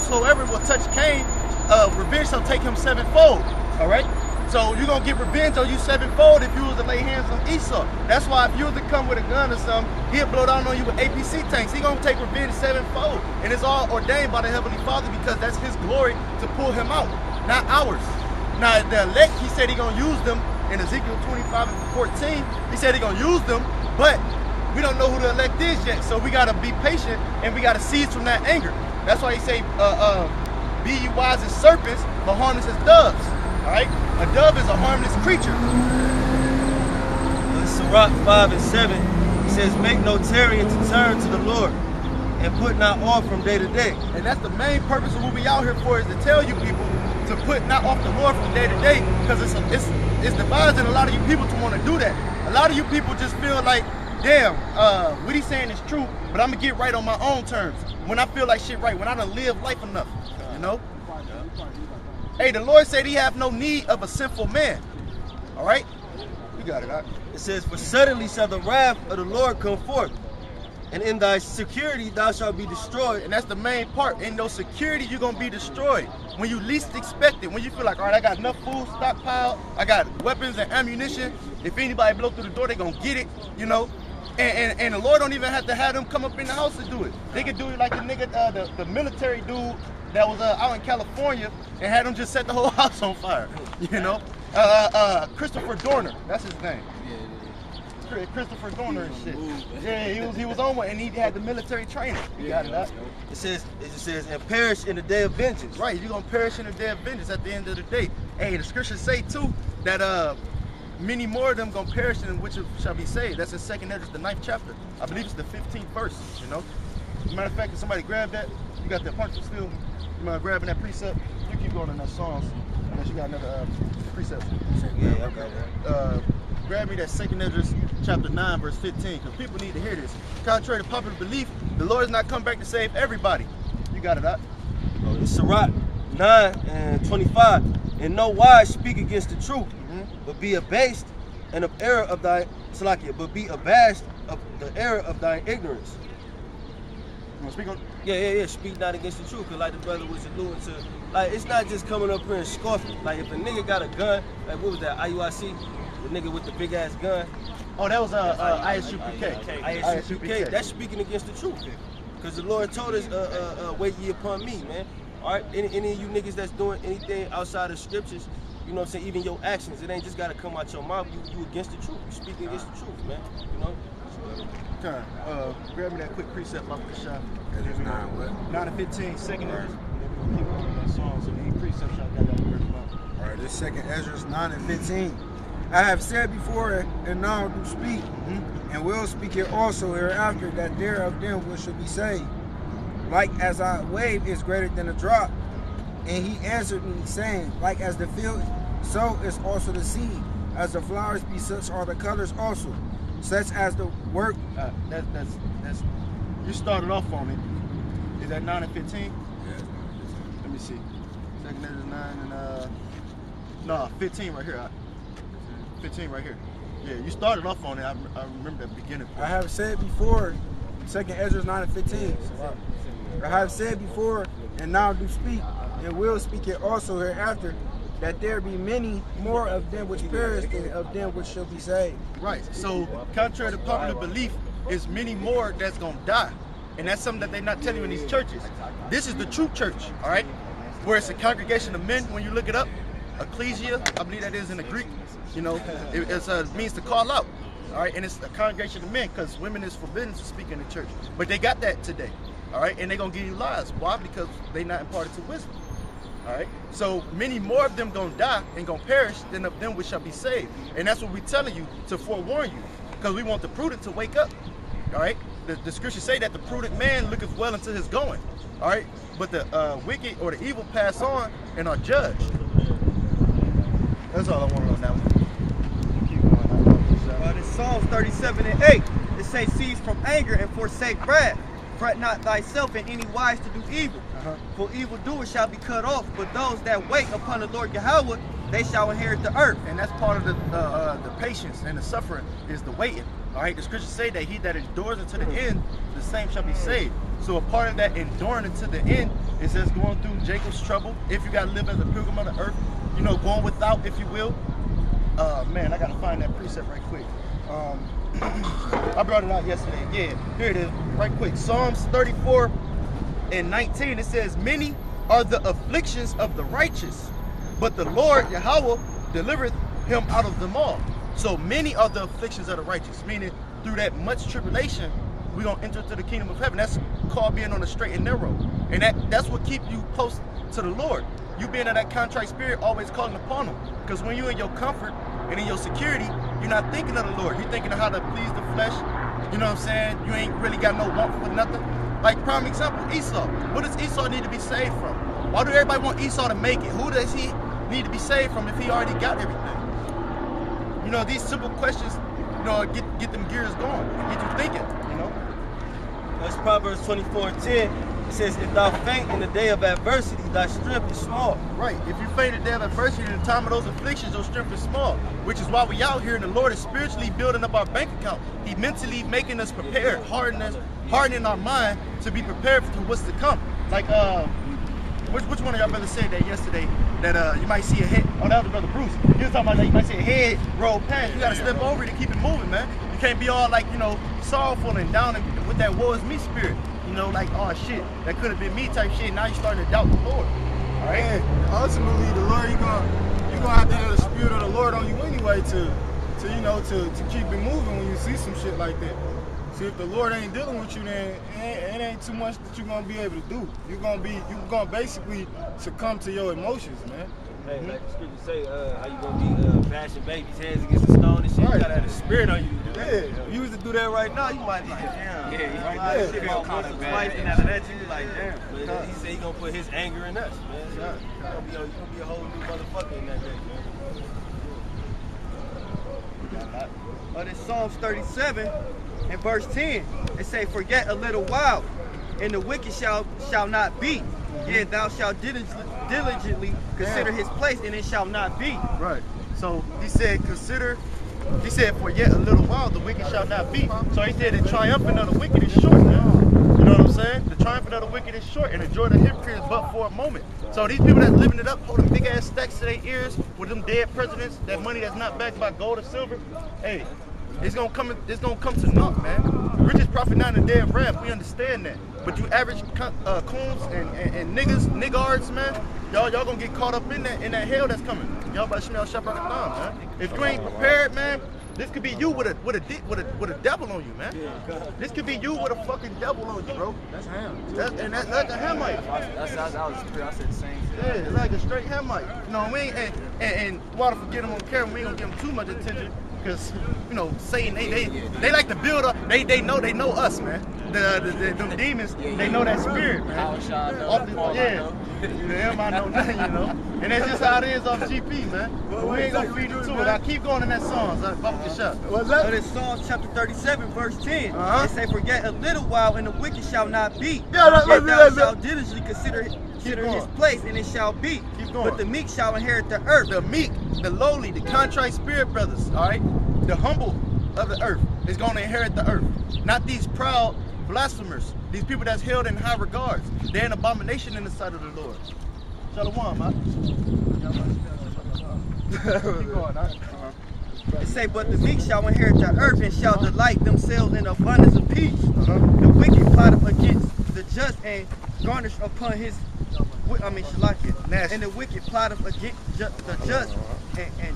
whosoever will touch Cain, revenge shall take him sevenfold. All right. So you're gonna get revenge on you sevenfold if you was to lay hands on Esau. That's why if you was to come with a gun or something, he'll blow down on you with APC tanks. He gonna take revenge sevenfold, and it's all ordained by the Heavenly Father because that's His glory to pull him out, not ours. Now the elect, He said He gonna use them in Ezekiel 25:14. He said He gonna use them, but we don't know who the elect is yet. So we gotta be patient and we gotta cease from that anger. That's why He say, "Be ye wise as serpents, but harmless as doves." All right, a dove is a harmless creature. Sirach 5:7, it says, "Make no tarrying to turn to the Lord, and put not off from day to day." And that's the main purpose of what we out here for, is to tell you people to put not off the Lord from day to day, because it's devising a lot of you people to want to do that. A lot of you people just feel like, damn, what he's saying is true, but I'm gonna get right on my own terms. When I feel like shit right, when I done live life enough, you know? Hey, the Lord said He have no need of a sinful man. All right? You got it, all right? It says, "For suddenly shall the wrath of the Lord come forth, and in thy security thou shalt be destroyed." And that's the main part. In your security, you're going to be destroyed. When you least expect it, when you feel like, all right, I got enough food stockpiled, I got weapons and ammunition. If anybody blow through the door, they're going to get it, you know? And the Lord don't even have to have them come up in the house to do it. They could do it like the nigga, the military dude that was out in California and had him just set the whole house on fire, you know? Christopher Dorner, that's his name. Christopher Dorner and shit. Yeah, he was on one, and he had the military training. You got it out. It says, "And perish in the day of vengeance." Right, you're gonna perish in the day of vengeance at the end of the day. Hey, the scriptures say too that many more of them gonna perish, in which shall be saved. That's in 2nd Ezra, the 9th chapter. I believe it's the 15th verse. You know. As a matter of fact, if somebody grab that, you got that punch still. You mind grabbing that precept? You keep going in that Psalms, unless you got another precept. Yeah, I got that. Grab me that 2nd Ezra chapter 9 verse 15, because people need to hear this. Contrary to popular belief, the Lord has not come back to save everybody. You got it up. Sirach 9:25, "In no wise speak against the truth, but be abased and of error of thy but be abashed of the error of thine ignorance." You want to speak on? Yeah. Speak not against the truth, cause like the brother was alluding to, like it's not just coming up here and scoffing. Like if a nigga got a gun, like what was that, IUIC? The nigga with the big ass gun. Oh, that was ISUPK. ISUPK. That's speaking against the truth. Because the Lord told us, wait ye upon me, man. All right, any of you niggas that's doing anything outside of scriptures, you know what I'm saying, even your actions, it ain't just got to come out your mouth. You against the truth. You speaking against the truth, man. You know? Turn. Grab me that quick precept off the shop. Ezra 9 what? 9 and 15, 2nd Ezra. Keep going that song, so the precepts y'all got that word about. All right, this 2nd Ezra 9 and 15. "I have said before, and now do speak, and will speak it also hereafter, that there of them which shall be saved. Like as a wave is greater than a drop. And he answered me, saying, Like as the field, so is also the seed. As the flowers be, such are the colors also. Such as the work." That's you started off on it. Is that 9 and 15? Yeah. Let me see. 2nd Ezra 9 and no, 15 right here. 15 right here. Yeah, you started off on it. I remember that beginning part. "I have said before," 2nd Ezra 9 and 15. "I have said before, and now do speak, and will speak it also hereafter, that there be many more of them which perish than of them which shall be saved." Right. So, contrary to popular belief, is many more that's gonna die, and that's something that they're not telling you in these churches. This is the true church, all right, where it's a congregation of men. When you look it up, ecclesia, I believe that is in the Greek. You know, it means to call out, all right, and it's a congregation of men, because women is forbidden to speak in the church. But they got that today, all right, and they're gonna give you lies. Why? Because they not imparted to wisdom. All right, so many more of them gonna die and gonna perish than of them which shall be saved. And that's what we're telling you, to forewarn you, because we want the prudent to wake up. All right, the scriptures say that the prudent man looketh well into his going. All right, but the wicked or the evil pass on and are judged. That's all I wanted on that one. Keep going. In Psalms 37 and 8, it says, "Cease from anger and forsake wrath. Fret not thyself in any wise to do evil. For evildoers shall be cut off, but those that wait upon the Lord Yahweh, they shall inherit the earth." And that's part of the patience and the suffering, is the waiting. All right, the scriptures say that he that endures unto the end, the same shall be saved. So a part of that enduring unto the end It says going through Jacob's trouble. If you gotta live as a pilgrim on the earth, you know, going without, if you will. Man, I gotta find that precept right quick. I brought it out yesterday. Yeah, here it is, right quick. Psalms 34:19. It says, "Many are the afflictions of the righteous, but the Lord Yahweh delivereth him out of them all." So many are the afflictions of the righteous, meaning through that much tribulation, we're gonna enter into the kingdom of heaven. That's called being on the straight and narrow, and that's what keeps you close to the Lord. You being in that contrite spirit, always calling upon Him. Because when you're in your comfort and in your security, you're not thinking of the Lord. You're thinking of how to please the flesh. You know what I'm saying? You ain't really got no want for nothing. Like prime example, Esau. What does Esau need to be saved from? Why do everybody want Esau to make it? Who does he need to be saved from if he already got everything? You know, these simple questions, you know, get them gears going, get you thinking, you know? That's Proverbs 24:10. It says, "If thou faint in the day of adversity, thy strength is small." Right. If you faint in the day of adversity, in the time of those afflictions, your strength is small. Which is why we out here and the Lord is spiritually building up our bank account. He mentally making us prepared, hardening our mind to be prepared for what's to come. Like, which one of y'all brothers said that yesterday? That you might see a head. Oh, that was Brother Bruce. He was talking about that you might see a head roll past. You gotta step over it and keep it moving, man. You can't be all like, you know, sorrowful and down and with that woe is me spirit. You know, like, oh shit, that could have been me type shit. Now you starting to doubt the Lord. All right. And ultimately, the Lord, you're gonna have to have the spirit of the Lord on you anyway to keep it moving when you see some shit like that. See, if the Lord ain't dealing with you, then it ain't too much that you're gonna be able to do. You're gonna basically succumb to your emotions, man. Hey, like the scripture say, how you gonna be bashing babies' heads against the stone and shit? Right. You gotta have the spirit on you to do that. Yeah. You was to do that right now, you might be like, damn. Yeah, you right might now, feel shit kinda gonna bad. twice, and after that, you be like, damn. But he said he gonna put his anger in us, man. So you gonna be a whole new motherfucker in that day, man. But in Psalms 37 and verse 10, it say, "Forget a little while, and the wicked shall not be. Yet thou shalt diligently consider his place, and it shall not be." Right. So he said, for yet a little while the wicked shall not be. So he said the triumphant of the wicked is short, man. You know what I'm saying? The triumphant of the wicked is short, and the joy of the hypocrite is but for a moment. So these people that's living it up, holding big ass stacks to their ears with them dead presidents, that money that's not backed by gold or silver, hey, it's gonna come to naught, man. Richest profit not in the day of wrath. We understand that. But you average coons and niggards, man, y'all gonna get caught up in that hell that's coming. Y'all better smell Shepherd man. If you ain't prepared, man, this could be you with a devil on you, man. This could be you with a fucking devil on you, bro. That's him. That's like a Hamite. I said the same thing. Yeah, it's like a straight Hamite. You know, we ain't and while to forget them on camera, we ain't gonna give them too much attention. Because, you know, Satan, they like to build up. They know us, man. Them demons, they know that spirit, man. Them I know nothing, you know. And that's just how it is off GP, man. But we ain't gonna feed you to it. I keep going in that song. So bump your shot. What's But that? in Psalms chapter 37, verse 10, Uh-huh. it say, "Forget a little while, and the wicked shall not be. Yeah, let's Yet do thou that, shalt diligently consider his going. place, and it shall be. Keep going. But the meek shall inherit the earth." The meek, the lowly, the contrite spirit brothers, all right? The humble of the earth is going to inherit the earth. Not these proud blasphemers, these people that's held in high regards. They're an abomination in the sight of the Lord. Shalom, man. Keep going, huh? It say, "But the meek shall inherit the earth, and shall delight themselves in abundance of peace. Uh-huh. The wicked plotteth against the just, and garnish upon his, Shalakia. Nash. And the wicked plotteth against the just, and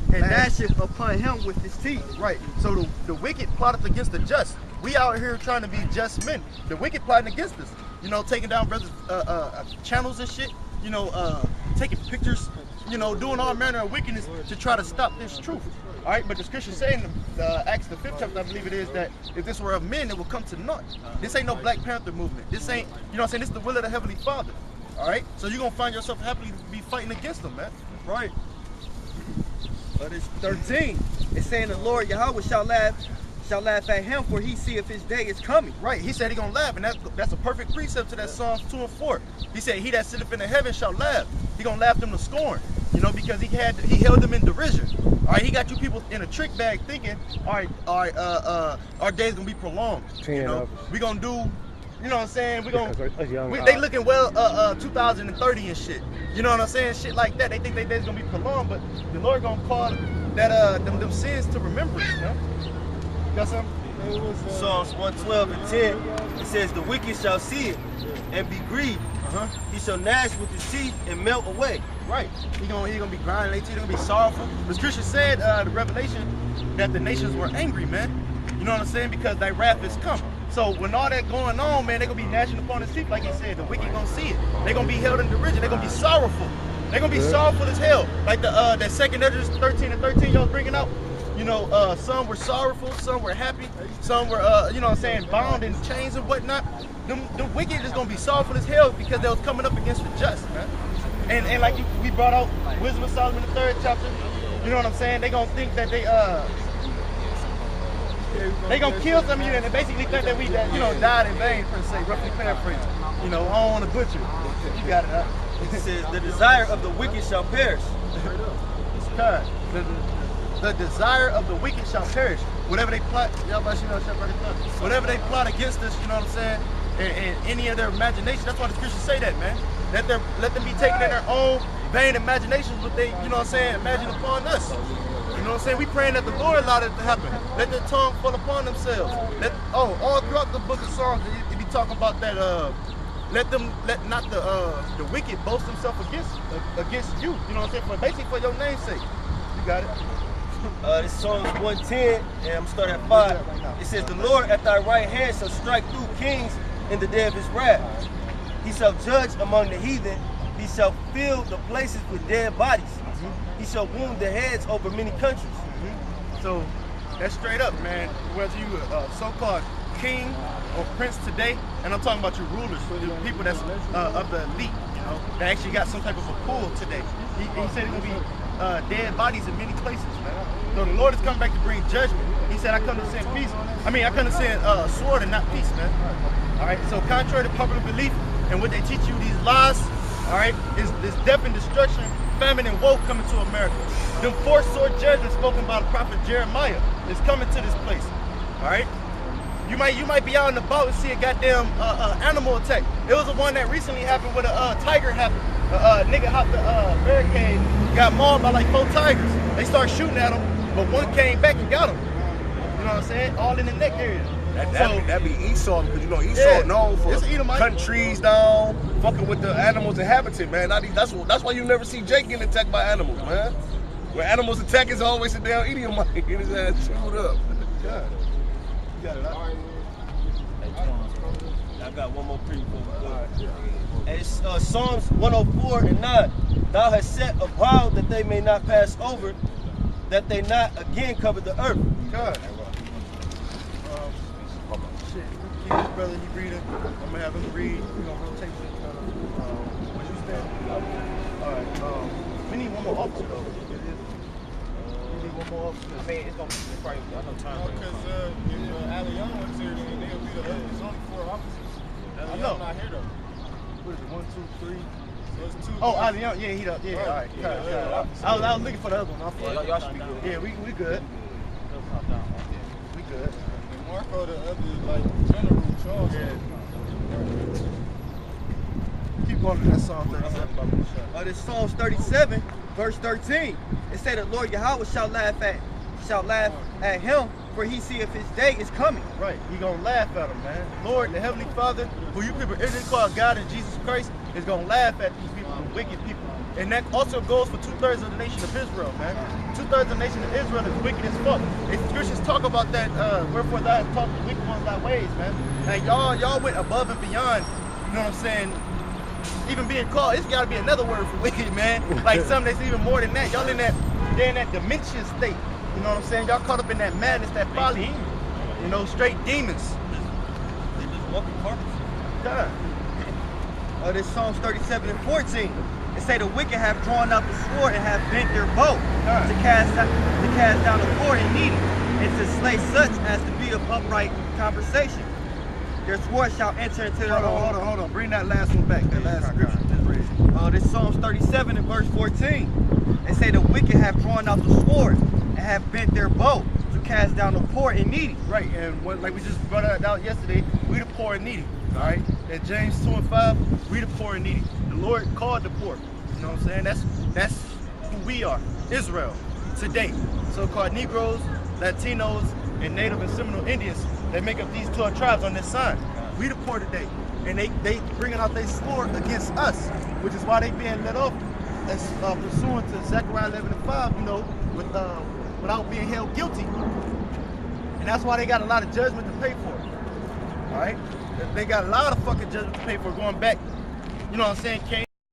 gnasheth upon him with his teeth." Right. So the wicked plotteth against the just. We out here trying to be just men. The wicked plotting against us. You know, taking down brothers' channels and shit. You know, taking pictures. You know, doing all manner of wickedness to try to stop this truth. All right, but the scripture saying in Acts the 5th chapter, I believe it is, that if this were of men, it will come to naught. This ain't no Black Panther movement. This ain't, you know what I'm saying? This is the will of the Heavenly Father. All right, so you're gonna find yourself happily to be fighting against them, man. Right. But it's 13. It's saying, "The Lord Yahweh shall laugh at him, for he seeth his day is coming." Right, he said he gonna laugh, and that's a perfect precept to that Psalms 2 and 4. He said, "He that sitteth in the heavens shall laugh." He gonna laugh them to scorn, you know, because he held them in derision. All right, he got you people in a trick bag thinking, all right, our day's gonna be prolonged. You know, we gonna do you know what I'm saying? We gonna, Us young, they looking well 2030 and shit. You know what I'm saying? Shit like that. They think they days gonna be prolonged, but the Lord gonna call that them sins to remembrance. You know? Got something? Psalms 112 and 10, it says, the wicked shall see it and be grieved. He shall gnash with his teeth and melt away. Right. He gonna be grinding their teeth. He gonna be sorrowful. The scripture said, the Revelation, that the nations were angry, man. You know what I'm saying? Because thy wrath is come. So when all that going on, man, they gonna be gnashing upon his teeth, like he said. The wicked gonna see it. They gonna be held in derision. They gonna be sorrowful. They gonna be sorrowful as hell. Like that 2 Esdras 13 and 13 y'all bringing out. You know, some were sorrowful, some were happy, some were, you know what I'm saying, bound in chains and whatnot. The wicked is gonna be sorrowful as hell because they was coming up against the just, man. And like we brought out Wisdom of Solomon, the 3rd chapter. You know what I'm saying? They gonna think that they gonna kill some of you, and they basically think that we, you know, died in vain, per se, roughly paraphrased. You know, I don't want to butcher. You got it, huh? It says, the desire of the wicked shall perish. God, the desire of the wicked shall perish. Whatever they plot, whatever they plot against us, you know what I'm saying? And any of their imagination, that's why the scriptures say that, man. Let them be taken in their own vain imaginations, what they, you know what I'm saying, imagine upon us. You know what I'm saying? We praying that the Lord allowed it to happen. Let their tongue fall upon themselves. All throughout the book of Psalms, it be talking about that. Let not the wicked boast themselves against you. You know what I'm saying? Basically for your name's sake. You got it. This Psalms 110, and I'm starting at 5. It says, the Lord at thy right hand shall strike through kings in the day of his wrath. He shall judge among the heathen. He shall fill the places with dead bodies. He shall wound the heads over many countries. So that's straight up, man. Whether you a so-called king or prince today, and I'm talking about your rulers, the people that's of the elite, you know, that actually got some type of a pull today. He said it's gonna be dead bodies in many places, man. So the Lord is coming back to bring judgment. He said, I come to send peace. I come to send sword and not peace, man. All right. So contrary to popular belief and what they teach you, these lies, all right, is death and destruction, famine and woe coming to America. Them 4 sword judgments spoken by the prophet Jeremiah is coming to this place. All right. You might be out in the boat and see a goddamn animal attack. It was the one that recently happened with a tiger happened. Nigga hopped the barricade, got mauled by like 4 tigers. They started shooting at him, but one came back and got him. You know what I'm saying? All in the neck area. That'd be Esau, because you know Esau known for cutting trees down, fucking with the animals' inhabitant, man. That's why you never see Jake getting attacked by animals, man. When animals attack, it's always a damn Edomite get his ass chewed up. God. You got it, huh? I got one more preview for you. And it's Psalms 104 and 9. Thou hast set a vow that they may not pass over, that they not again cover the earth. God. Shit, this brother, he reading. I'm gonna have him read. We're gonna rotate it. What you stand? All right. We need one more officer though. We need one more officer. It's gonna be probably no time. Because if Ali Young was here, then they'll be there's only 4 officers. Ali Young not here though. What is it? 1, 2, 3. So it's 2. Oh, Ali Young. Yeah, he does. Yeah, all right. I was looking for the other one. Y'all should be good. Yeah, we good. We good. And Marco, the other like general Charles. Yeah. Keep going to that Psalm 37. This Psalms 37, verse 13. It said the Lord Yahweh shall laugh at him, for he seeth his day is coming. Right, he gonna laugh at him, man. Lord, the Heavenly Father, who you people Israel call God and Jesus Christ, is gonna laugh at these people, the wicked people. And that also goes for 2/3 of the nation of Israel, man. 2/3 of the nation of Israel is wicked as fuck. If scriptures talk about that, wherefore thou hast taught the wicked ones thy ways, man. And y'all went above and beyond, you know what I'm saying? Even being called, it's gotta be another word for wicked, man. Like something that's even more than that. Y'all in that dementia state. You know what I'm saying? Y'all caught up in that madness, that folly. You know, straight demons. They just walking carpets. God. This Psalms 37 and 14. It say the wicked have drawn out the sword and have bent their bow to cast down the poor and needy, and to slay such as to be of upright conversation. Their sword shall enter into their own. Hold on. Bring that last one back. That last scripture. Just read it. This Psalms 37 and verse 14. It say the wicked have drawn out the sword and have bent their bow to cast down the poor and needy. Right, and like we just brought it out yesterday, we the poor and needy. All right. In James 2:5, we the poor and needy. The Lord called the poor. You know what I'm saying? That's who we are. Israel today. So-called Negroes, Latinos, and Native and Seminole Indians that make up these 12 tribes on this sign. We the poor today. And they bringing out their sword against us, which is why they being let off as pursuant to Zechariah 11:5, you know, without being held guilty. And that's why they got a lot of judgment to pay for. All right? They got a lot of fucking judgment to pay for going back. You know what I'm saying, Kane?